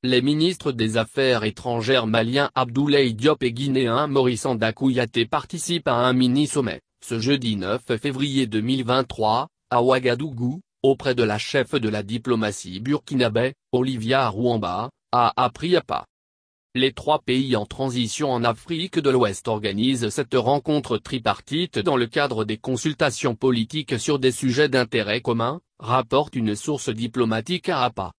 Les ministres des Affaires étrangères maliens Abdoulaye Diop et guinéen Maurice Anda Kouyaté participent à un mini-sommet, ce jeudi 9 février 2023, à Ouagadougou, auprès de la chef de la diplomatie burkinabé, Olivia Rouamba, a appris à pas. Les trois pays en transition en Afrique de l'Ouest organisent cette rencontre tripartite dans le cadre des consultations politiques sur des sujets d'intérêt commun, rapporte une source diplomatique à APA.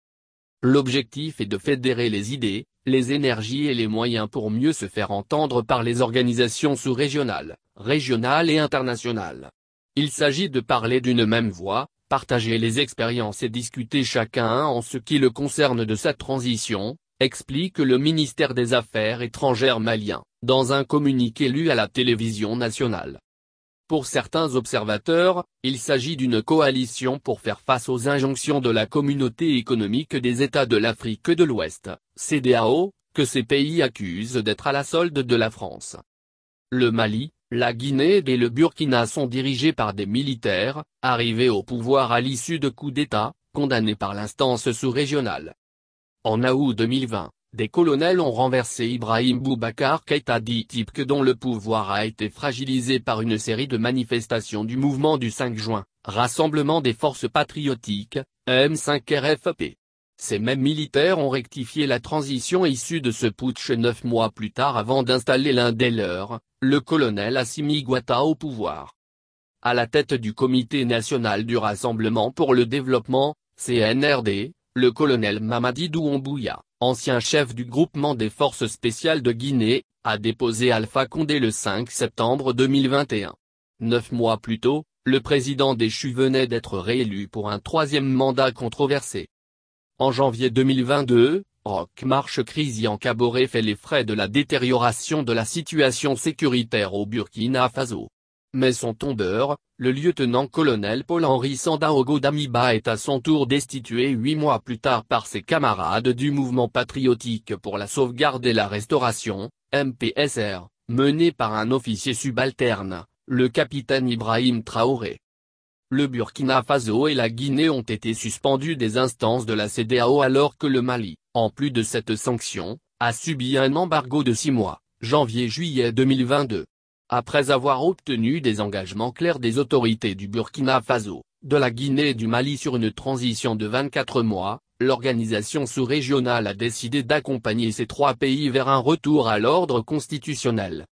L'objectif est de fédérer les idées, les énergies et les moyens pour mieux se faire entendre par les organisations sous-régionales, régionales et internationales. Il s'agit de parler d'une même voix, partager les expériences et discuter chacun en ce qui le concerne de sa transition, explique le ministère des Affaires étrangères malien, dans un communiqué lu à la télévision nationale. Pour certains observateurs, il s'agit d'une coalition pour faire face aux injonctions de la Communauté économique des États de l'Afrique de l'Ouest, CEDEAO, que ces pays accusent d'être à la solde de la France. Le Mali, la Guinée et le Burkina sont dirigés par des militaires, arrivés au pouvoir à l'issue de coups d'État, condamnés par l'instance sous-régionale. En août 2020, des colonels ont renversé Ibrahim Boubacar Keïta dit Tipke dont le pouvoir a été fragilisé par une série de manifestations du mouvement du 5 juin, Rassemblement des forces patriotiques, M5RFP. Ces mêmes militaires ont rectifié la transition issue de ce putsch 9 mois plus tard avant d'installer l'un des leurs, le colonel Assimi Goïta au pouvoir. À la tête du Comité national du Rassemblement pour le développement, CNRD, le colonel Mamadi Doumbouya, ancien chef du groupement des forces spéciales de Guinée, a déposé Alpha Condé le 5 septembre 2021. 9 mois plus tôt, le président déchu venait d'être réélu pour un troisième mandat controversé. En janvier 2022, Roch Marc Christian Kaboré fait les frais de la détérioration de la situation sécuritaire au Burkina Faso. Mais son tombeur, le lieutenant-colonel Paul-Henri Sandaogo Damiba est à son tour destitué 8 mois plus tard par ses camarades du mouvement patriotique pour la sauvegarde et la restauration, MPSR, mené par un officier subalterne, le capitaine Ibrahim Traoré. Le Burkina Faso et la Guinée ont été suspendus des instances de la CEDEAO alors que le Mali, en plus de cette sanction, a subi un embargo de 6 mois, janvier-juillet 2022. Après avoir obtenu des engagements clairs des autorités du Burkina Faso, de la Guinée et du Mali sur une transition de 24 mois, l'organisation sous-régionale a décidé d'accompagner ces trois pays vers un retour à l'ordre constitutionnel.